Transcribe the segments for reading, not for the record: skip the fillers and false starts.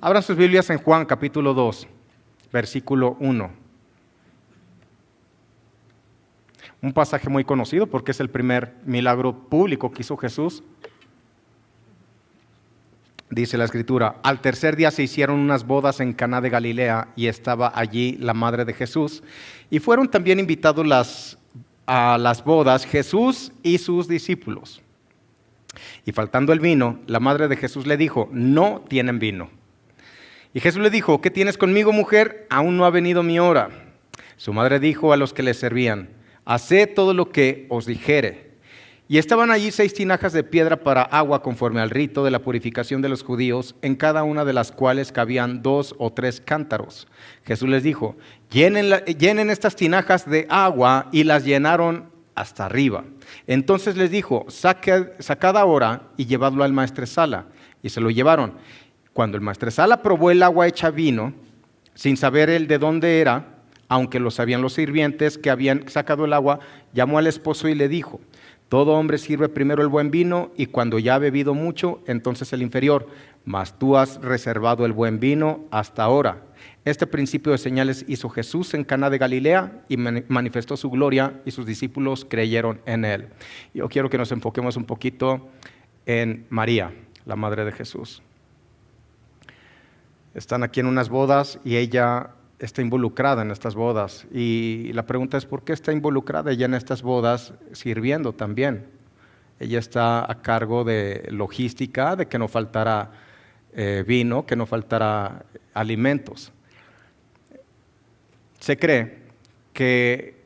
Abran sus Biblias en Juan capítulo 2, versículo 1. Un pasaje muy conocido porque es el primer milagro público que hizo Jesús. Dice la Escritura: al tercer día se hicieron unas bodas en Caná de Galilea y estaba allí la madre de Jesús. Y fueron también invitados a las bodas Jesús y sus discípulos. Y faltando el vino, la madre de Jesús le dijo: no tienen vino. Y Jesús le dijo: ¿qué tienes conmigo, mujer? Aún no ha venido mi hora. Su madre dijo a los que le servían: haced todo lo que os dijere. Y estaban allí 6 tinajas de piedra para agua conforme al rito de la purificación de los judíos, en cada una de las cuales cabían 2 o 3 cántaros. Jesús les dijo: llenen estas tinajas de agua, y las llenaron hasta arriba. Entonces les dijo: sacad ahora y llevadlo al maestresala. Y se lo llevaron. Cuando el maestresala probó el agua hecha vino, sin saber él de dónde era, aunque lo sabían los sirvientes que habían sacado el agua, llamó al esposo y le dijo: todo hombre sirve primero el buen vino, y cuando ya ha bebido mucho, entonces el inferior. Mas tú has reservado el buen vino hasta ahora. Este principio de señales hizo Jesús en Caná de Galilea y manifestó su gloria, y sus discípulos creyeron en él. Yo quiero que nos enfoquemos un poquito en María, la madre de Jesús. Están aquí en unas bodas y ella está involucrada en estas bodas, y la pregunta es: ¿por qué está involucrada ella en estas bodas sirviendo también? Ella está a cargo de logística, de que no faltara vino, que no faltara alimentos. Se cree que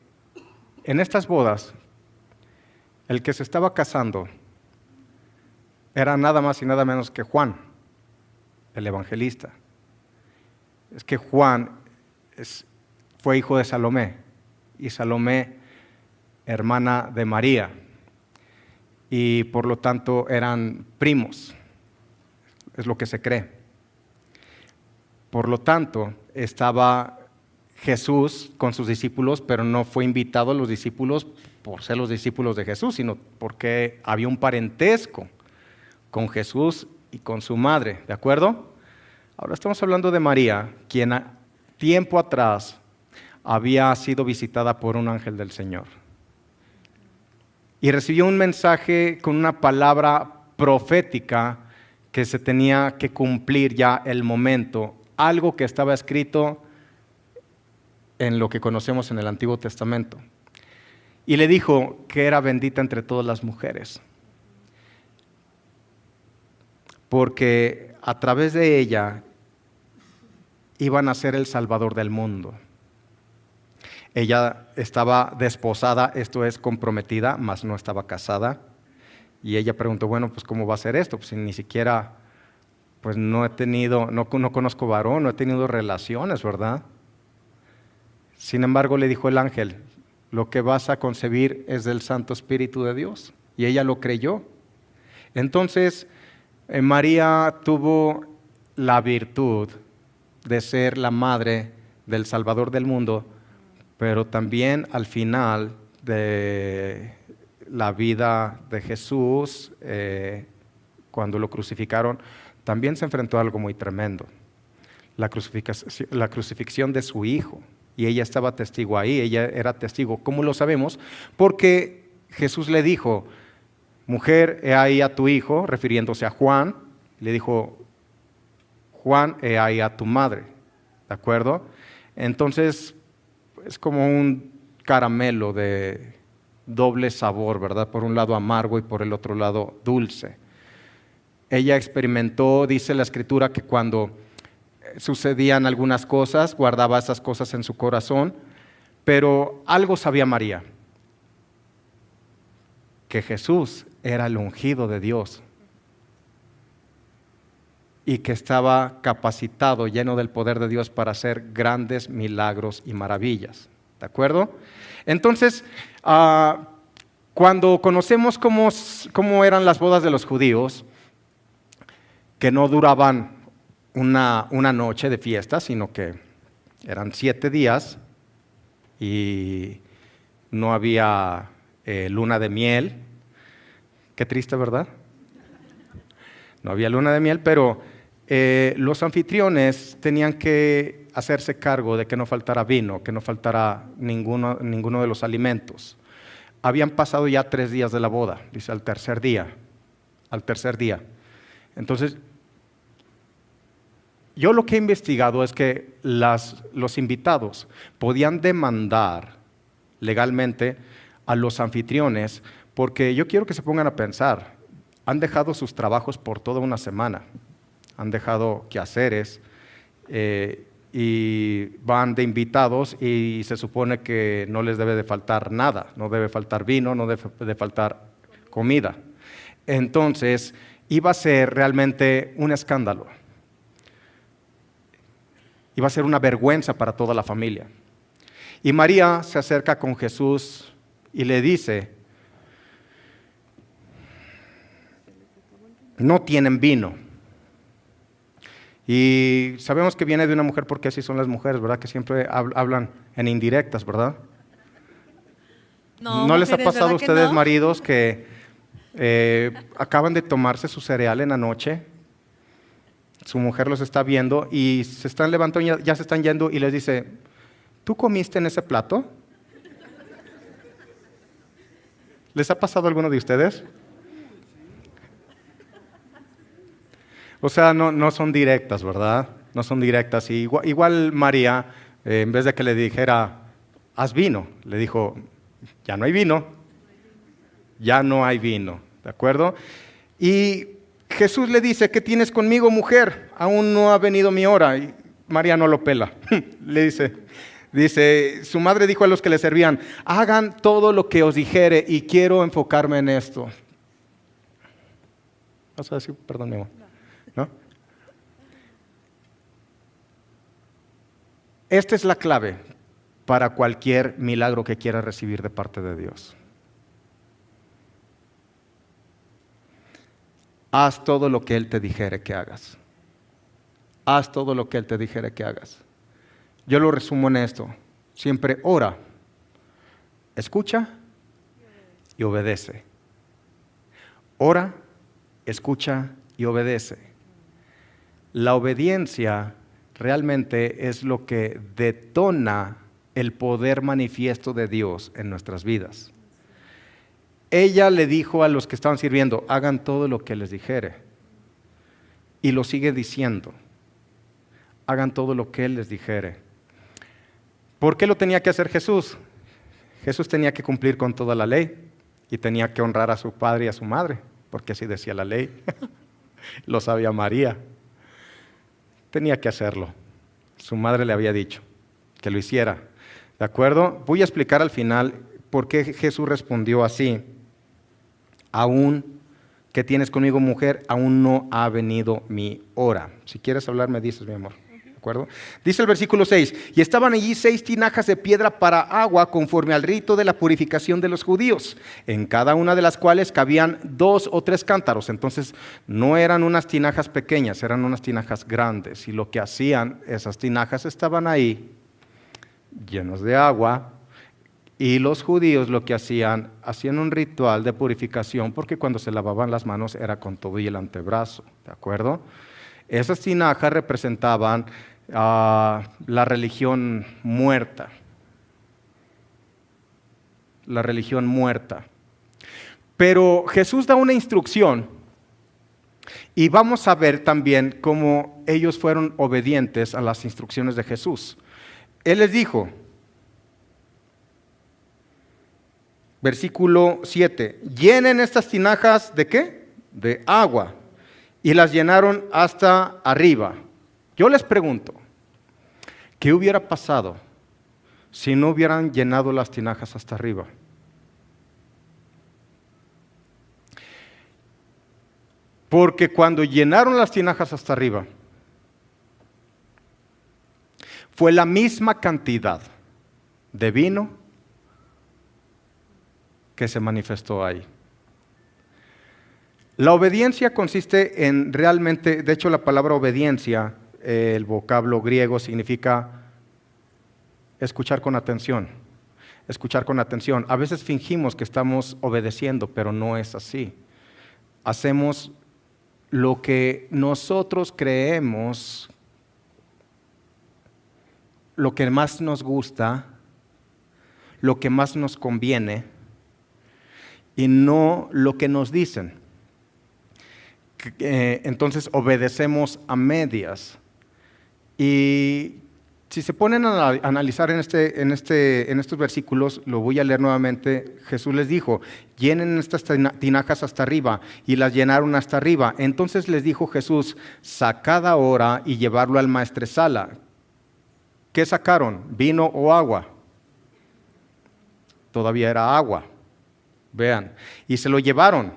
en estas bodas el que se estaba casando era nada más y nada menos que Juan, el evangelista. Es que Juan fue hijo de Salomé, y Salomé hermana de María, y por lo tanto eran primos, es lo que se cree. Por lo tanto estaba Jesús con sus discípulos, pero no fue invitado a los discípulos por ser los discípulos de Jesús, sino porque había un parentesco con Jesús y con su madre, ¿de acuerdo? Ahora estamos hablando de María, quien tiempo atrás había sido visitada por un ángel del Señor y recibió un mensaje con una palabra profética que se tenía que cumplir ya el momento, algo que estaba escrito en lo que conocemos en el Antiguo Testamento, y le dijo que era bendita entre todas las mujeres, porque a través de ella iban a ser el Salvador del mundo. Ella estaba desposada, esto es, comprometida, mas no estaba casada. Y ella preguntó: bueno, pues ¿cómo va a ser esto? Pues si ni siquiera, pues no conozco varón, no he tenido relaciones, ¿verdad? Sin embargo, le dijo el ángel: lo que vas a concebir es del Santo Espíritu de Dios. Y ella lo creyó. Entonces, María tuvo la virtud de ser la madre del Salvador del mundo, pero también al final de la vida de Jesús, cuando lo crucificaron, también se enfrentó a algo muy tremendo: la crucifixión de su hijo, y ella estaba testigo ahí, ella era testigo. ¿Cómo lo sabemos? Porque Jesús le dijo: mujer, he ahí a tu hijo, refiriéndose a Juan. Le dijo: Juan, he ahí a tu madre, ¿de acuerdo? Entonces, es como un caramelo de doble sabor, ¿verdad? Por un lado amargo y por el otro lado dulce. Ella experimentó, dice la Escritura, que cuando sucedían algunas cosas, guardaba esas cosas en su corazón, pero algo sabía María: que Jesús era el ungido de Dios, y que estaba capacitado, lleno del poder de Dios para hacer grandes milagros y maravillas, ¿de acuerdo? Entonces, cuando conocemos cómo eran las bodas de los judíos, que no duraban una noche de fiesta, sino que eran 7 días, y no había luna de miel. Qué triste, ¿verdad? No había luna de miel, pero los anfitriones tenían que hacerse cargo de que no faltara vino, que no faltara ninguno de los alimentos. Habían pasado ya 3 días de la boda, dice al tercer día. Entonces, yo lo que he investigado es que los invitados podían demandar legalmente a los anfitriones, porque yo quiero que se pongan a pensar, han dejado sus trabajos por toda una semana, han dejado quehaceres y van de invitados y se supone que no les debe de faltar nada, no debe faltar vino, no debe de faltar comida. Entonces, iba a ser realmente un escándalo. Iba a ser una vergüenza para toda la familia. Y María se acerca con Jesús y le dice, no tienen vino. Y sabemos que viene de una mujer porque así son las mujeres, ¿verdad? Que siempre hablan en indirectas, ¿verdad? ¿No les ha pasado a ustedes, maridos, que acaban de tomarse su cereal en la noche? Su mujer los está viendo y se están levantando, ya se están yendo y les dice, ¿tú comiste en ese plato? ¿Les ha pasado a alguno de ustedes? O sea, no son directas, ¿verdad? No son directas. Y igual María, en vez de que le dijera, haz vino, le dijo, ya no hay vino. Ya no hay vino, ¿de acuerdo? Y Jesús le dice, ¿qué tienes conmigo, mujer? Aún no ha venido mi hora. Y María no lo pela. Le dice, su madre dijo a los que le servían, hagan todo lo que os dijere y quiero enfocarme en esto. ¿Vas a decir, perdón, mi amor? ¿No? Esta es la clave para cualquier milagro que quieras recibir de parte de Dios. Haz todo lo que Él te dijere que hagas. Haz todo lo que Él te dijere que hagas. Yo lo resumo en esto. Siempre ora, escucha y obedece. Ora, escucha y obedece. La obediencia realmente es lo que detona el poder manifiesto de Dios en nuestras vidas. Ella le dijo a los que estaban sirviendo, hagan todo lo que les dijere. Y lo sigue diciendo, hagan todo lo que Él les dijere. ¿Por qué lo tenía que hacer Jesús? Jesús tenía que cumplir con toda la ley y tenía que honrar a su padre y a su madre, porque así decía la ley. Lo sabía María. Tenía que hacerlo. Su madre le había dicho que lo hiciera. ¿De acuerdo? Voy a explicar al final por qué Jesús respondió así. Aún que tienes conmigo, mujer, aún no ha venido mi hora. Si quieres hablar, me dices, mi amor. ¿De acuerdo? Dice el versículo 6, y estaban allí 6 tinajas de piedra para agua conforme al rito de la purificación de los judíos, en cada una de las cuales cabían 2 o 3 cántaros. Entonces no eran unas tinajas pequeñas, eran unas tinajas grandes. Y lo que hacían, esas tinajas estaban ahí, llenos de agua. Y los judíos lo que hacían un ritual de purificación, porque cuando se lavaban las manos era con todo y el antebrazo, ¿de acuerdo? Esas tinajas representaban la religión muerta. La religión muerta. Pero Jesús da una instrucción y vamos a ver también cómo ellos fueron obedientes a las instrucciones de Jesús. Él les dijo, versículo 7, llenen estas tinajas ¿de qué? De agua. Y las llenaron hasta arriba. Yo les pregunto, ¿qué hubiera pasado si no hubieran llenado las tinajas hasta arriba? Porque cuando llenaron las tinajas hasta arriba, fue la misma cantidad de vino que se manifestó ahí. La obediencia consiste en realmente, de hecho la palabra obediencia, el vocablo griego significa escuchar con atención. Escuchar con atención. A veces fingimos que estamos obedeciendo, pero no es así. Hacemos lo que nosotros creemos, lo que más nos gusta, lo que más nos conviene, y no lo que nos dicen. Entonces obedecemos a medias. Y si se ponen a analizar en estos versículos, lo voy a leer nuevamente. Jesús les dijo: llenen estas tinajas hasta arriba, y las llenaron hasta arriba. Entonces les dijo Jesús: sacad ahora y llevarlo al maestresala. ¿Qué sacaron? ¿Vino o agua? Todavía era agua. Vean, y se lo llevaron.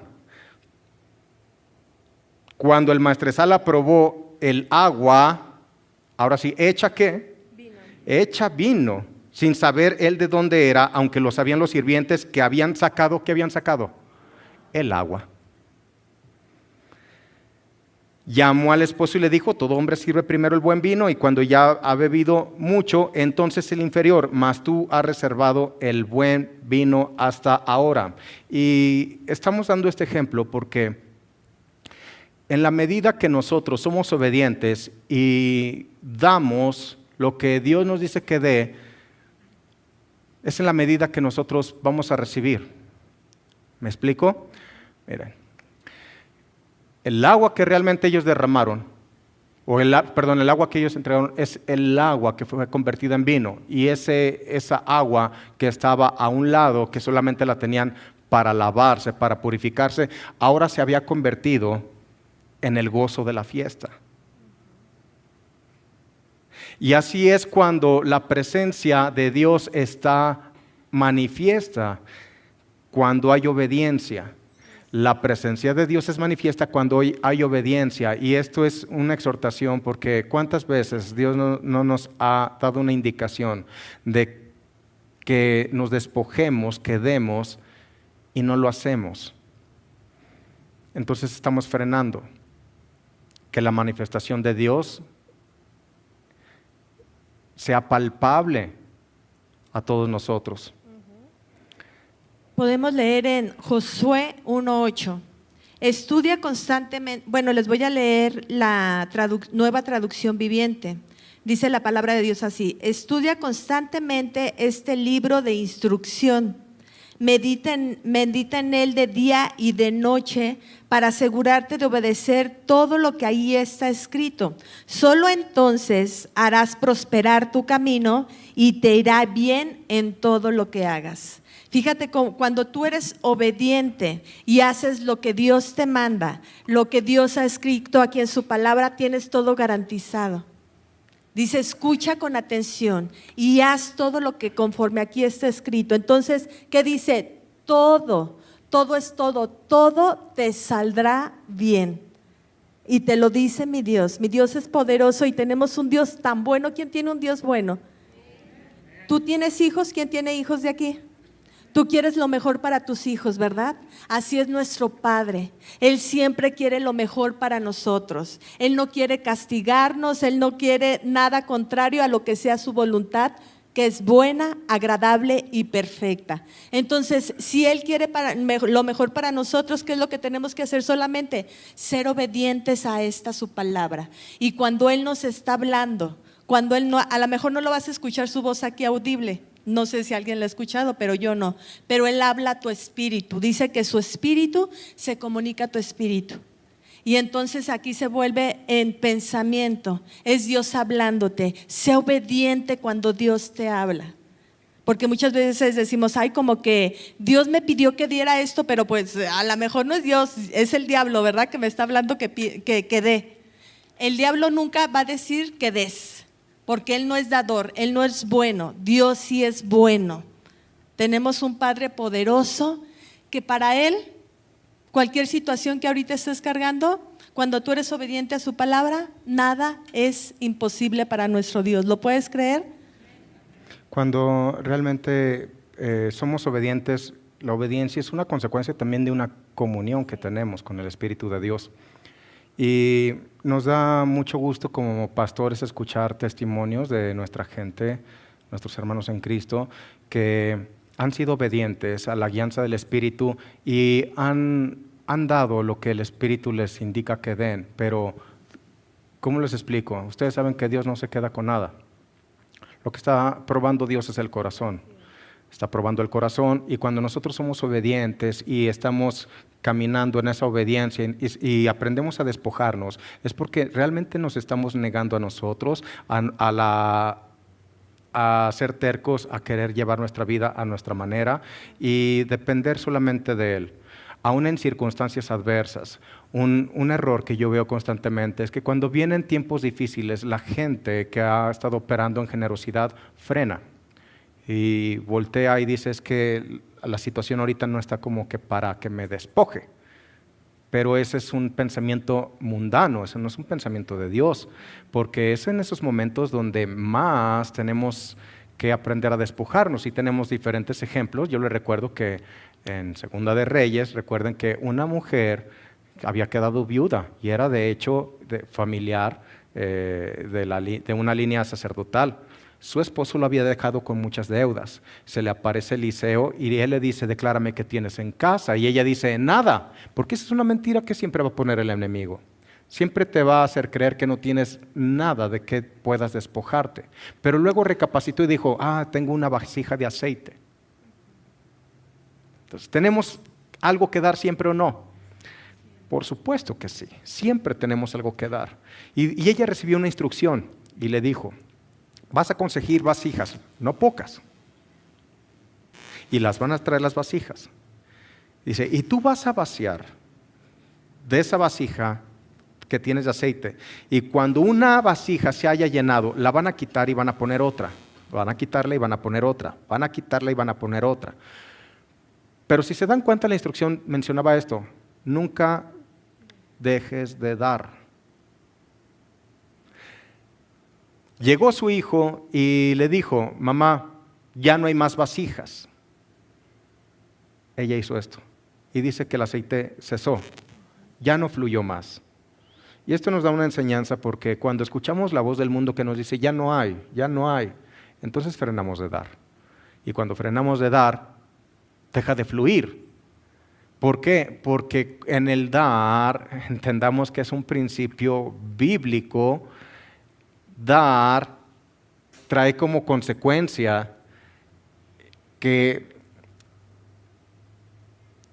Cuando el maestresala probó el agua, ahora sí, ¿hecha qué? Vino. Hecha vino, sin saber él de dónde era, aunque lo sabían los sirvientes que habían sacado, ¿qué habían sacado? El agua. Llamó al esposo y le dijo: todo hombre sirve primero el buen vino, y cuando ya ha bebido mucho, entonces el inferior, mas tú has reservado el buen vino hasta ahora. Y estamos dando este ejemplo porque en la medida que nosotros somos obedientes y damos lo que Dios nos dice que dé, es en la medida que nosotros vamos a recibir. ¿Me explico? Miren, el agua que realmente ellos derramaron, el agua que ellos entregaron, es el agua que fue convertida en vino. Y esa agua que estaba a un lado, que solamente la tenían para lavarse, para purificarse, ahora se había convertido en el gozo de la fiesta. Y así es cuando la presencia de Dios está manifiesta, cuando hay obediencia. La presencia de Dios es manifiesta cuando hay obediencia, y esto es una exhortación, porque ¿cuántas veces Dios no nos ha dado una indicación de que nos despojemos, que demos, y no lo hacemos? Entonces estamos frenando que la manifestación de Dios sea palpable a todos nosotros. Podemos leer en Josué 1:8. Estudia constantemente, les voy a leer la nueva traducción viviente. Dice la palabra de Dios así: estudia constantemente este libro de instrucción. Medita en él de día y de noche para asegurarte de obedecer todo lo que ahí está escrito. Solo entonces harás prosperar tu camino y te irá bien en todo lo que hagas. Fíjate, cuando tú eres obediente y haces lo que Dios te manda, lo que Dios ha escrito aquí en su palabra, tienes todo garantizado. Dice: escucha con atención y haz todo lo que conforme aquí está escrito. Entonces, ¿qué dice? Todo es todo, todo te saldrá bien. Y te lo dice mi Dios es poderoso, y tenemos un Dios tan bueno. ¿Quién tiene un Dios bueno? ¿Tú tienes hijos? ¿Quién tiene hijos de aquí? Tú quieres lo mejor para tus hijos, ¿verdad? Así es nuestro Padre. Él siempre quiere lo mejor para nosotros. Él no quiere castigarnos, Él no quiere nada contrario a lo que sea su voluntad, que es buena, agradable y perfecta. Entonces, si Él quiere lo mejor para nosotros, ¿qué es lo que tenemos que hacer? Solamente ser obedientes a su palabra. Y cuando Él nos está hablando, cuando Él no, a lo mejor no lo vas a escuchar su voz aquí audible. No sé si alguien lo ha escuchado, pero yo no. Pero Él habla a tu espíritu. Dice que su espíritu se comunica a tu espíritu. Y entonces aquí se vuelve en pensamiento. Es Dios hablándote. Sé obediente cuando Dios te habla. Porque muchas veces decimos: ay, como que Dios me pidió que diera esto, pero pues a lo mejor no es Dios, es el diablo, ¿verdad? Que me está hablando que dé. El diablo nunca va a decir que des, porque Él no es dador, Él no es bueno. Dios sí es bueno. Tenemos un Padre poderoso que para Él, cualquier situación que ahorita estés cargando, cuando tú eres obediente a su palabra, nada es imposible para nuestro Dios. ¿Lo puedes creer? Cuando realmente somos obedientes, la obediencia es una consecuencia también de una comunión que tenemos con el Espíritu de Dios. Y nos da mucho gusto como pastores escuchar testimonios de nuestra gente, nuestros hermanos en Cristo, que han sido obedientes a la guianza del Espíritu y han han dado lo que el Espíritu les indica que den, pero ¿cómo les explico? Ustedes saben que Dios no se queda con nada. Lo que está probando Dios es el corazón. Está probando el corazón, y cuando nosotros somos obedientes y estamos caminando en esa obediencia y aprendemos a despojarnos, es porque realmente nos estamos negando a nosotros, a ser tercos, a querer llevar nuestra vida a nuestra manera y depender solamente de Él. Aún en circunstancias adversas, un error que yo veo constantemente es que cuando vienen tiempos difíciles, la gente que ha estado operando en generosidad frena y voltea y dice: es que la situación ahorita no está como que para que me despoje. Pero ese es un pensamiento mundano, ese no es un pensamiento de Dios, porque es en esos momentos donde más tenemos que aprender a despojarnos, y tenemos diferentes ejemplos. Yo les recuerdo que en Segunda de Reyes, recuerden que una mujer había quedado viuda y era de hecho familiar de una línea sacerdotal. Su esposo lo había dejado con muchas deudas. Se le aparece Eliseo y él le dice: declárame qué tienes en casa. Y ella dice: nada, porque esa es una mentira que siempre va a poner el enemigo. Siempre te va a hacer creer que no tienes nada de que puedas despojarte. Pero luego recapacitó y dijo: tengo una vasija de aceite. Entonces, ¿tenemos algo que dar siempre o no? Por supuesto que sí, siempre tenemos algo que dar. Y ella recibió una instrucción y le dijo: vas a conseguir vasijas, no pocas, y las van a traer las vasijas. Dice: y tú vas a vaciar de esa vasija que tienes de aceite, y cuando una vasija se haya llenado, la van a quitar y van a poner otra, van a quitarla y van a poner otra, van a quitarla y van a poner otra. Pero si se dan cuenta, la instrucción mencionaba esto: nunca dejes de dar. Llegó su hijo y le dijo: mamá, ya no hay más vasijas. Ella hizo esto y dice que el aceite cesó, ya no fluyó más. Y esto nos da una enseñanza, porque cuando escuchamos la voz del mundo que nos dice: ya no hay, entonces frenamos de dar. Y cuando frenamos de dar, deja de fluir. ¿Por qué? Porque en el dar, entendamos que es un principio bíblico. Dar trae como consecuencia que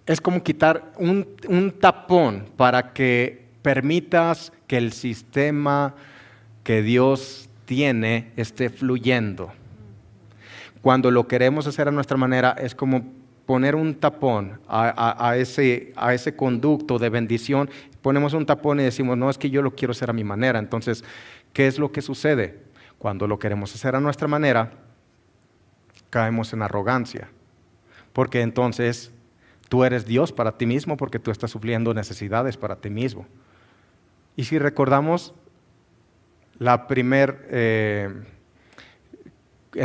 es como quitar un tapón para que permitas que el sistema que Dios tiene esté fluyendo. Cuando lo queremos hacer a nuestra manera, es como poner un tapón a ese conducto de bendición. Ponemos un tapón y decimos: no, es que yo lo quiero hacer a mi manera. Entonces, ¿qué es lo que sucede? Cuando lo queremos hacer a nuestra manera, caemos en arrogancia, porque entonces tú eres Dios para ti mismo, porque tú estás supliendo necesidades para ti mismo. Y si recordamos, el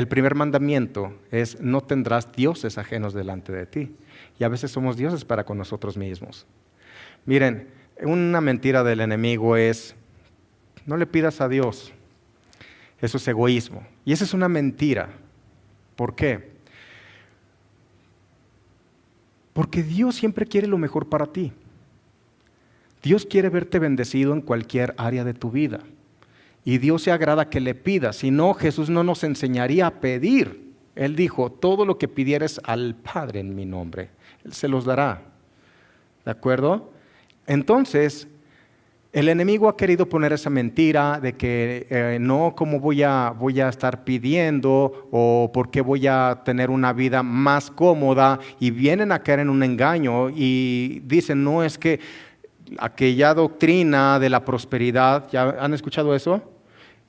primer mandamiento es: no tendrás dioses ajenos delante de ti. Y a veces somos dioses para con nosotros mismos. Miren, una mentira del enemigo es: no le pidas a Dios. Eso es egoísmo. Y esa es una mentira. ¿Por qué? Porque Dios siempre quiere lo mejor para ti. Dios quiere verte bendecido en cualquier área de tu vida. Y Dios se agrada que le pidas. Si no, Jesús no nos enseñaría a pedir. Él dijo: todo lo que pidieres al Padre en mi nombre, Él se los dará. ¿De acuerdo? Entonces, el enemigo ha querido poner esa mentira de que no, ¿cómo voy a estar pidiendo? ¿O por qué voy a tener una vida más cómoda? Y vienen a caer en un engaño y dicen: no, es que aquella doctrina de la prosperidad, ¿ya han escuchado eso?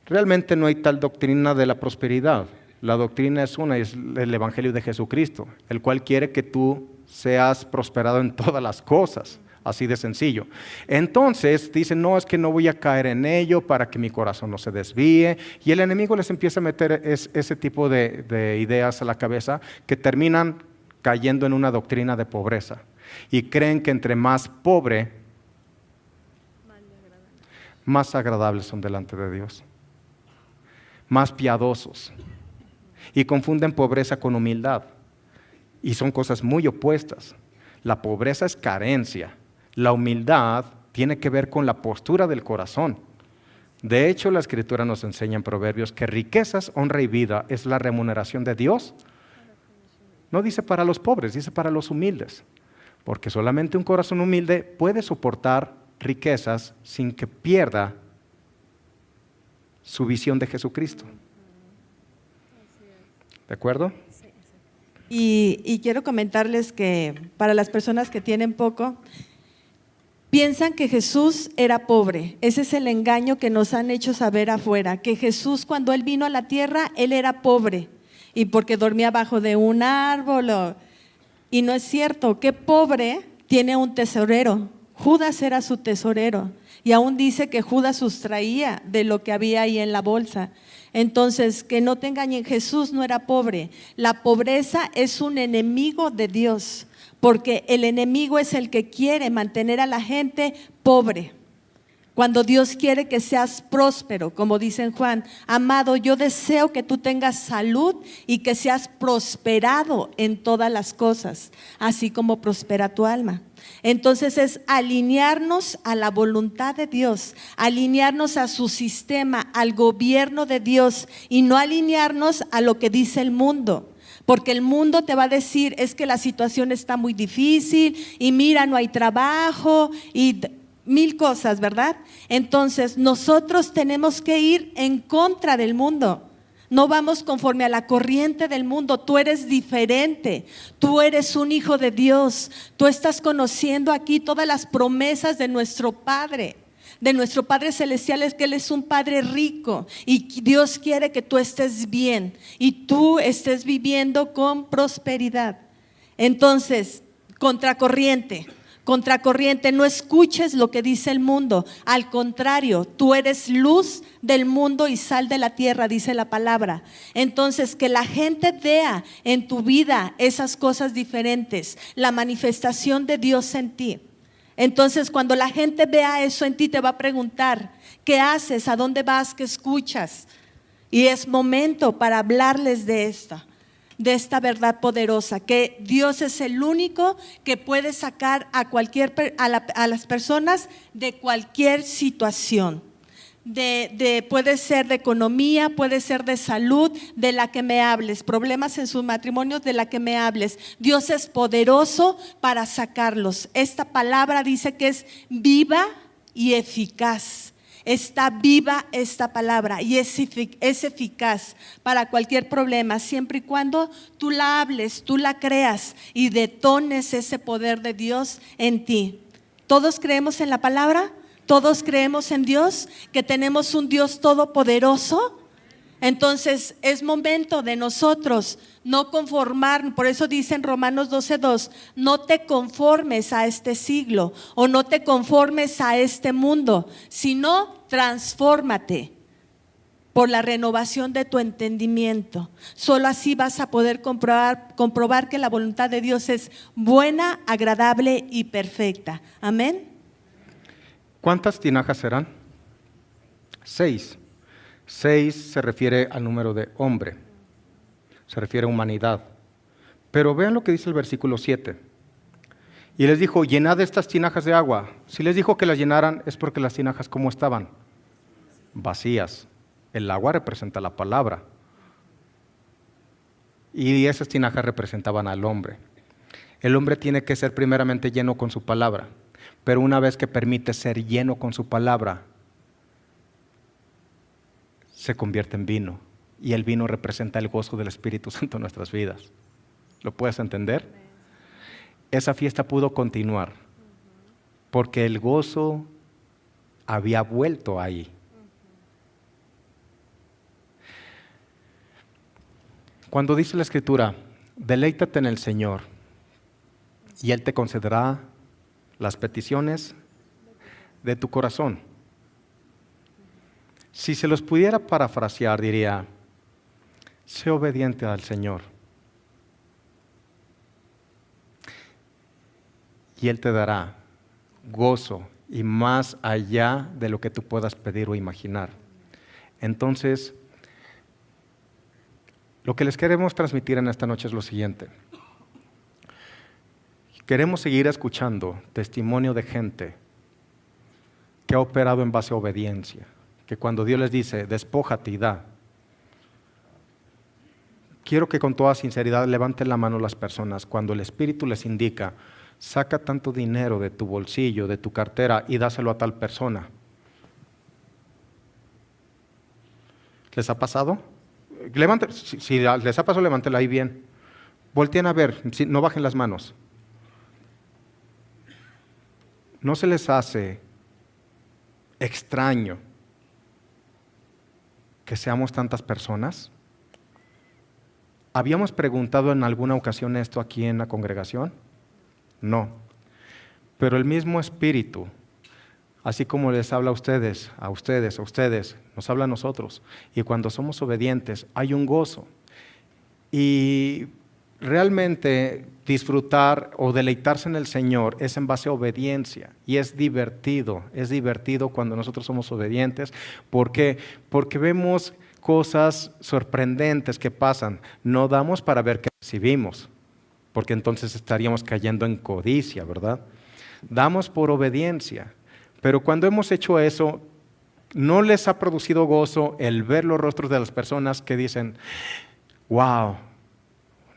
Realmente no hay tal doctrina de la prosperidad. La doctrina es una, es el Evangelio de Jesucristo, el cual quiere que tú seas prosperado en todas las cosas. Así de sencillo. Entonces dicen: no, es que no voy a caer en ello para que mi corazón no se desvíe. Y el enemigo les empieza a meter ese tipo de ideas a la cabeza, que terminan cayendo en una doctrina de pobreza. Y creen que entre más pobre, más agradables son delante de Dios, más piadosos. Y confunden pobreza con humildad. Y son cosas muy opuestas. La pobreza es carencia. La humildad tiene que ver con la postura del corazón. De hecho, la Escritura nos enseña en Proverbios que riquezas, honra y vida es la remuneración de Dios. No dice para los pobres, dice para los humildes. Porque solamente un corazón humilde puede soportar riquezas sin que pierda su visión de Jesucristo. ¿De acuerdo? Y quiero comentarles que para las personas que tienen poco, piensan que Jesús era pobre. Ese es el engaño que nos han hecho saber afuera, que Jesús cuando Él vino a la tierra, Él era pobre. Y porque dormía abajo de un árbol. Y no es cierto, que pobre tiene un tesorero. Judas era su tesorero. Y aún dice que Judas sustraía de lo que había ahí en la bolsa. Entonces, que no te engañen, Jesús no era pobre. La pobreza es un enemigo de Dios, porque el enemigo es el que quiere mantener a la gente pobre. Cuando Dios quiere que seas próspero, como dice en Juan, amado, yo deseo que tú tengas salud y que seas prosperado en todas las cosas, así como prospera tu alma. Entonces es alinearnos a la voluntad de Dios, alinearnos a su sistema, al gobierno de Dios y no alinearnos a lo que dice el mundo. Porque el mundo te va a decir, es que la situación está muy difícil y mira, no hay trabajo y mil cosas, ¿verdad? Entonces nosotros tenemos que ir en contra del mundo. No vamos conforme a la corriente del mundo. Tú eres diferente, tú eres un hijo de Dios. Tú estás conociendo aquí todas las promesas de nuestro Padre Celestial, es que Él es un Padre rico y Dios quiere que tú estés bien y tú estés viviendo con prosperidad. Entonces, contracorriente, no escuches lo que dice el mundo. Al contrario, tú eres luz del mundo y sal de la tierra, dice la palabra. Entonces, que la gente vea en tu vida esas cosas diferentes, la manifestación de Dios en ti. Entonces, cuando la gente vea eso en ti, te va a preguntar, ¿qué haces? ¿A dónde vas? ¿Qué escuchas? Y es momento para hablarles de esta verdad poderosa, que Dios es el único que puede sacar a las personas de cualquier situación. Puede ser de economía, puede ser de salud, de la que me hables, problemas en sus matrimonios, de la que me hables. Dios es poderoso para sacarlos. Esta palabra dice que es viva y eficaz. Está viva esta palabra y es eficaz para cualquier problema, siempre y cuando tú la hables, tú la creas y detones ese poder de Dios en ti. ¿Todos creemos en la palabra? ¿Todos creemos en Dios? ¿Que tenemos un Dios todopoderoso? Entonces es momento de nosotros no conformar, por eso dice en Romanos 12:2, no te conformes a este siglo o no te conformes a este mundo, sino transfórmate por la renovación de tu entendimiento. Solo así vas a poder comprobar que la voluntad de Dios es buena, agradable y perfecta. Amén. ¿Cuántas tinajas serán? 6. 6 se refiere al número de hombre, se refiere a humanidad. Pero vean lo que dice el versículo 7. Y les dijo, llenad estas tinajas de agua. Si les dijo que las llenaran es porque las tinajas, ¿cómo estaban? Vacías. El agua representa la palabra. Y esas tinajas representaban al hombre. El hombre tiene que ser primeramente lleno con su palabra. Pero una vez que permite ser lleno con su palabra, se convierte en vino. Y el vino representa el gozo del Espíritu Santo en nuestras vidas. ¿Lo puedes entender? Esa fiesta pudo continuar porque el gozo había vuelto ahí. Cuando dice la Escritura, deleítate en el Señor y Él te concederá las peticiones de tu corazón. Si se los pudiera parafrasear, diría, sé obediente al Señor y Él te dará gozo y más allá de lo que tú puedas pedir o imaginar. Entonces, lo que les queremos transmitir en esta noche es lo siguiente. queremos seguir escuchando testimonio de gente que ha operado en base a obediencia, que cuando Dios les dice, despójate y da, quiero que con toda sinceridad levanten la mano las personas cuando el Espíritu les indica, saca tanto dinero de tu bolsillo, de tu cartera y dáselo a tal persona. ¿Les ha pasado? Levanten, si les ha pasado, levántela ahí bien. Volteen a ver, no bajen las manos. ¿No se les hace extraño que seamos tantas personas? ¿Habíamos preguntado en alguna ocasión esto aquí en la congregación? No. Pero el mismo Espíritu, así como les habla a ustedes, nos habla a nosotros. Y cuando somos obedientes, hay un gozo. Y realmente disfrutar o deleitarse en el Señor es en base a obediencia. Y es divertido cuando nosotros somos obedientes. ¿Por qué? Porque vemos cosas sorprendentes que pasan. No damos para ver qué recibimos, porque entonces estaríamos cayendo en codicia, ¿verdad? Damos por obediencia. Pero cuando hemos hecho eso, ¿no les ha producido gozo el ver los rostros de las personas que dicen, wow,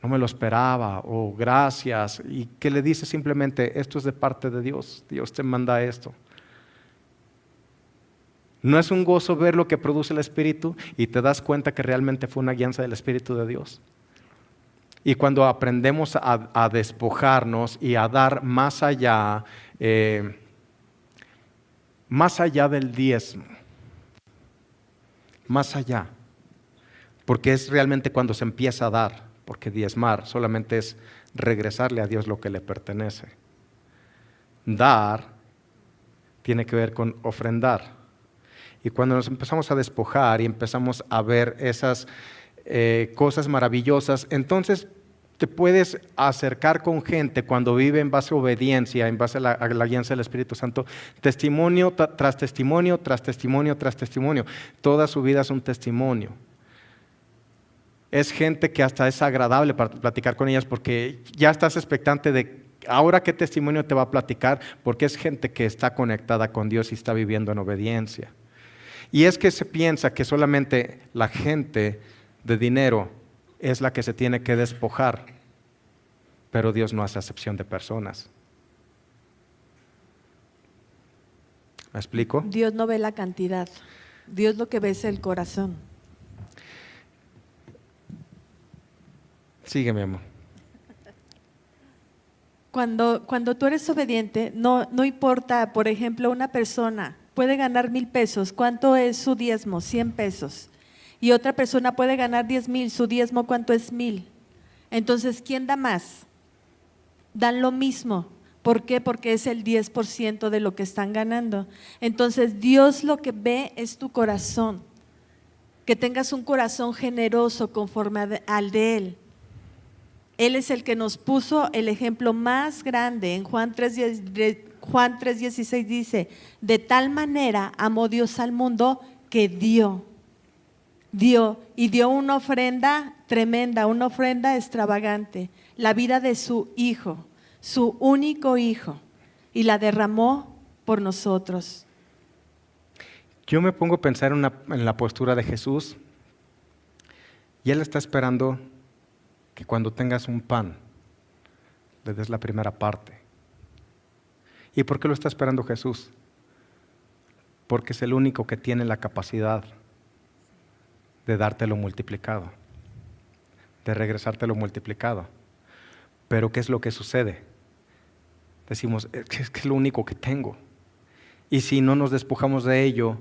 no me lo esperaba, o gracias, y que le dice simplemente, esto es de parte de Dios, Dios te manda esto? ¿No es un gozo ver lo que produce el Espíritu y te das cuenta que realmente fue una guianza del Espíritu de Dios? Y cuando aprendemos a despojarnos y a dar más allá del diezmo, más allá, porque es realmente cuando se empieza a dar, porque diezmar solamente es regresarle a Dios lo que le pertenece. Dar tiene que ver con ofrendar. Y cuando nos empezamos a despojar y empezamos a ver esas cosas maravillosas, entonces te puedes acercar con gente cuando vive en base a obediencia, en base a la guianza del Espíritu Santo, testimonio tras testimonio, tras testimonio, tras testimonio. Toda su vida es un testimonio. Es gente que hasta es agradable para platicar con ellas porque ya estás expectante de ahora qué testimonio te va a platicar, porque es gente que está conectada con Dios y está viviendo en obediencia. Y es que se piensa que solamente la gente de dinero es la que se tiene que despojar, pero Dios no hace acepción de personas. ¿Me explico? Dios no ve la cantidad, Dios lo que ve es el corazón. Sigue, mi amor. Cuando tú eres obediente, no importa, por ejemplo, una persona puede ganar 1,000 pesos, ¿cuánto es su diezmo? 100 pesos. Y otra persona puede ganar 10,000, su diezmo, ¿cuánto es? 1,000. Entonces, ¿quién da más? Dan lo mismo. ¿Por qué? Porque es el 10% de lo que están ganando. Entonces, Dios lo que ve es tu corazón. Que tengas un corazón generoso conforme al de Él. Él es el que nos puso el ejemplo más grande. En Juan 3:16 dice, de tal manera amó Dios al mundo que dio una ofrenda tremenda, una ofrenda extravagante, la vida de su Hijo, su único Hijo, y la derramó por nosotros. Yo me pongo a pensar en la postura de Jesús y Él está esperando que cuando tengas un pan, le des la primera parte. ¿Y por qué lo está esperando Jesús? Porque es el único que tiene la capacidad de dártelo multiplicado, de regresártelo multiplicado. Pero ¿qué es lo que sucede? Decimos, es que es lo único que tengo. Y si no nos despojamos de ello,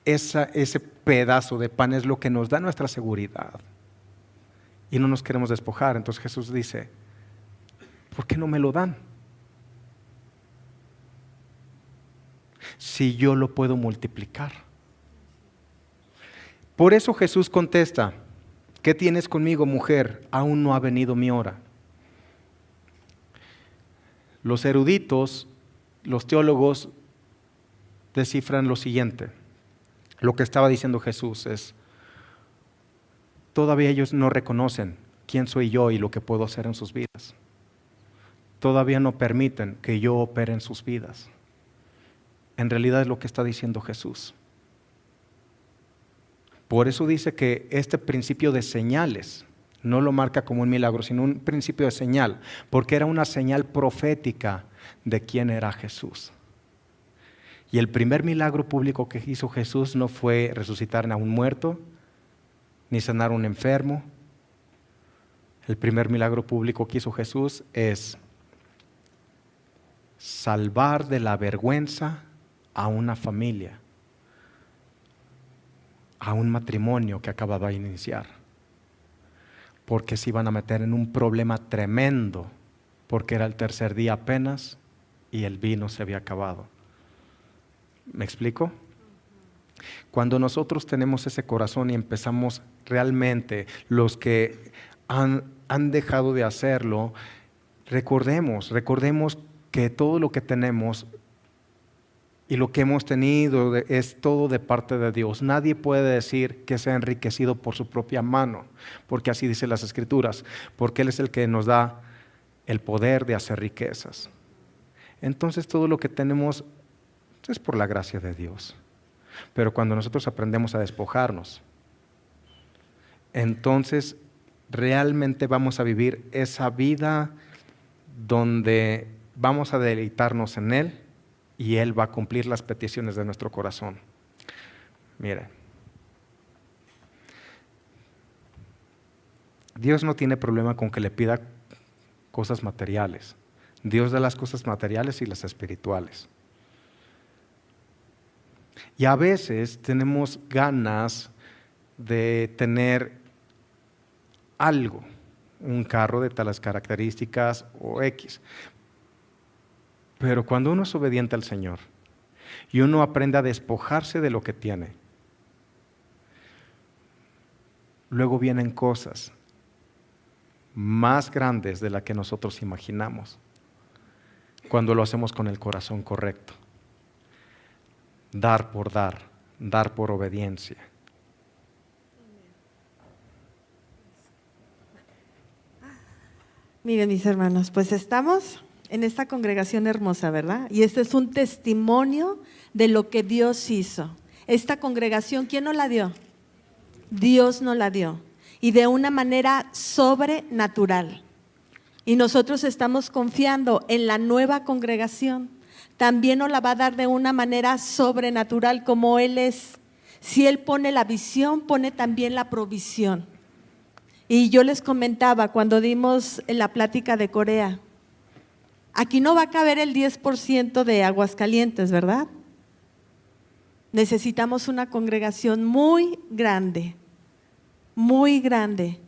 ese pedazo de pan es lo que nos da nuestra seguridad. Y no nos queremos despojar. Entonces Jesús dice, ¿por qué no me lo dan? Si yo lo puedo multiplicar. Por eso Jesús contesta, ¿qué tienes conmigo, mujer? Aún no ha venido mi hora. Los eruditos, los teólogos, descifran lo siguiente. Lo que estaba diciendo Jesús es, todavía ellos no reconocen quién soy yo y lo que puedo hacer en sus vidas. todavía no permiten que yo opere en sus vidas. En realidad es lo que está diciendo Jesús. Por eso dice que este principio de señales no lo marca como un milagro, sino un principio de señal, porque era una señal profética de quién era Jesús. Y el primer milagro público que hizo Jesús no fue resucitar a un muerto, ni sanar a un enfermo. El primer milagro público que hizo Jesús es salvar de la vergüenza a una familia, a un matrimonio que acababa de iniciar, porque se iban a meter en un problema tremendo, porque era el tercer día apenas y el vino se había acabado. ¿Me explico? Cuando nosotros tenemos ese corazón y empezamos realmente, los que han dejado de hacerlo, recordemos que todo lo que tenemos y lo que hemos tenido es todo de parte de Dios. Nadie puede decir que se ha enriquecido por su propia mano, porque así dicen las Escrituras, porque Él es el que nos da el poder de hacer riquezas. Entonces todo lo que tenemos es por la gracia de Dios. Pero cuando nosotros aprendemos a despojarnos, entonces realmente vamos a vivir esa vida donde vamos a deleitarnos en Él y Él va a cumplir las peticiones de nuestro corazón. Mire, Dios no tiene problema con que le pida cosas materiales. Dios da las cosas materiales y las espirituales. Y a veces tenemos ganas de tener algo, un carro de tales características o X. Pero cuando uno es obediente al Señor y uno aprende a despojarse de lo que tiene, luego vienen cosas más grandes de las que nosotros imaginamos, cuando lo hacemos con el corazón correcto. Dar por obediencia. Miren, mis hermanos, pues estamos en esta congregación hermosa, ¿verdad? Y este es un testimonio de lo que Dios hizo. Esta congregación, ¿quién nos la dio? Dios nos la dio. Y de una manera sobrenatural. Y nosotros estamos confiando en la nueva congregación. También nos la va a dar de una manera sobrenatural como Él es. Si Él pone la visión, pone también la provisión. Y yo les comentaba cuando dimos la plática de Corea, aquí no va a caber el 10% de Aguascalientes, ¿verdad? Necesitamos una congregación muy grande, muy grande.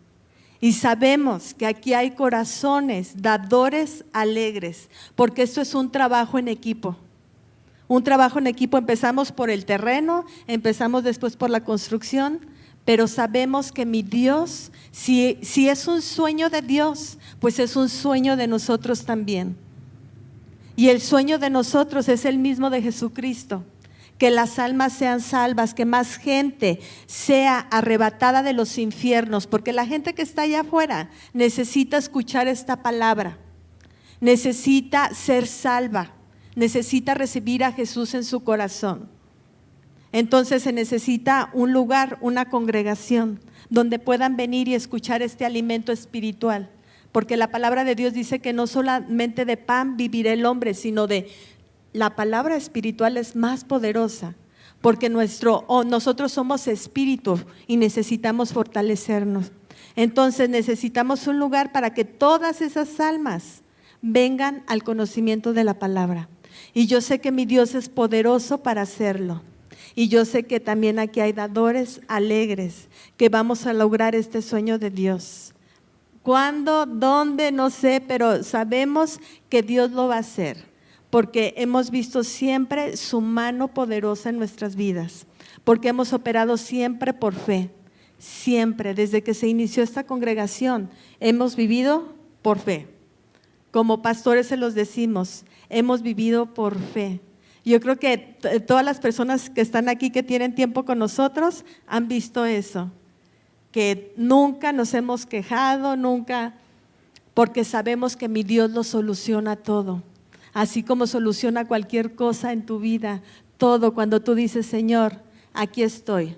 Y sabemos que aquí hay corazones dadores alegres, porque esto es un trabajo en equipo. Un trabajo en equipo, empezamos por el terreno, empezamos después por la construcción, pero sabemos que mi Dios, si es un sueño de Dios, pues es un sueño de nosotros también. Y el sueño de nosotros es el mismo de Jesucristo. Que las almas sean salvas, que más gente sea arrebatada de los infiernos, porque la gente que está allá afuera necesita escuchar esta palabra, necesita ser salva, necesita recibir a Jesús en su corazón. Entonces se necesita un lugar, una congregación, donde puedan venir y escuchar este alimento espiritual, porque la palabra de Dios dice que no solamente de pan vivirá el hombre, sino de la palabra espiritual es más poderosa, porque nosotros somos espíritu y necesitamos fortalecernos. Entonces necesitamos un lugar para que todas esas almas vengan al conocimiento de la palabra. Y yo sé que mi Dios es poderoso para hacerlo. Y yo sé que también aquí hay dadores alegres, que vamos a lograr este sueño de Dios. ¿Cuándo? ¿Dónde? No sé, pero sabemos que Dios lo va a hacer. Porque hemos visto siempre su mano poderosa en nuestras vidas, porque hemos operado siempre por fe, siempre, desde que se inició esta congregación, hemos vivido por fe. Como pastores se los decimos, hemos vivido por fe. Yo creo que todas las personas que están aquí, que tienen tiempo con nosotros, han visto eso, que nunca nos hemos quejado, nunca, porque sabemos que mi Dios lo soluciona todo. Así como soluciona cualquier cosa en tu vida, todo, cuando tú dices, Señor, aquí estoy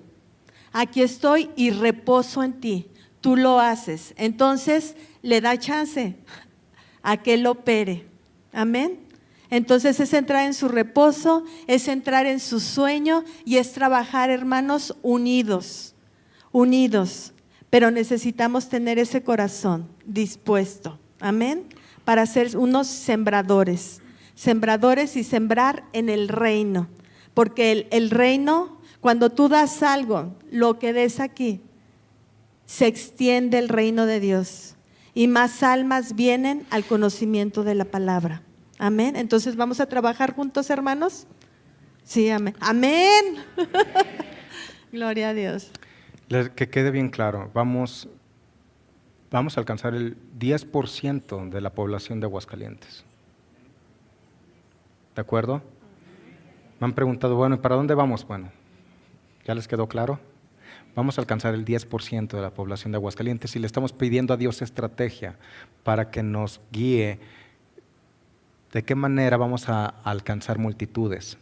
y reposo en ti, tú lo haces. Entonces le da chance a que Él opere. Amén. Entonces es entrar en su reposo, es entrar en su sueño y es trabajar, hermanos, unidos. Pero necesitamos tener ese corazón dispuesto, amén, para ser unos sembradores y sembrar en el reino, porque el reino, cuando tú das algo, lo que des aquí, se extiende el reino de Dios y más almas vienen al conocimiento de la palabra, amén. Entonces vamos a trabajar juntos, hermanos. Sí, amén. Amén. Gloria a Dios. Que quede bien claro, vamos a alcanzar el 10% de la población de Aguascalientes. ¿De acuerdo? Me han preguntado, bueno, ¿y para dónde vamos? Bueno, ¿ya les quedó claro? Vamos a alcanzar el 10% de la población de Aguascalientes y le estamos pidiendo a Dios estrategia para que nos guíe de qué manera vamos a alcanzar multitudes.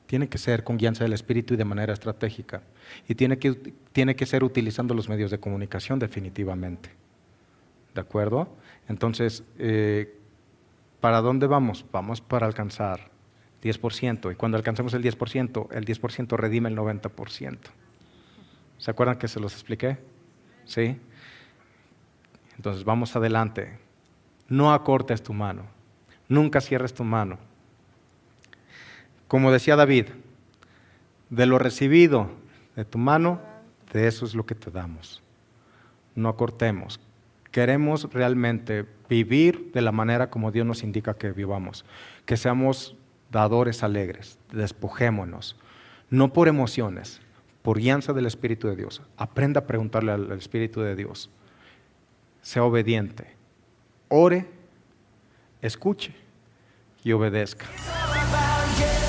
Tiene que ser con guianza del Espíritu y de manera estratégica. Y tiene que ser utilizando los medios de comunicación definitivamente. ¿De acuerdo? Entonces, ¿para dónde vamos? Vamos para alcanzar 10%. Y cuando alcancemos el 10% redime el 90%. ¿Se acuerdan que se los expliqué? ¿Sí? Entonces, vamos adelante. No acortes tu mano. Nunca cierres tu mano. Como decía David, de lo recibido de tu mano, de eso es lo que te damos. No acortemos. Queremos realmente vivir de la manera como Dios nos indica que vivamos. Que seamos dadores alegres, despojémonos. No por emociones, por guianza del Espíritu de Dios. Aprenda a preguntarle al Espíritu de Dios. Sea obediente. Ore, escuche y obedezca. Yeah.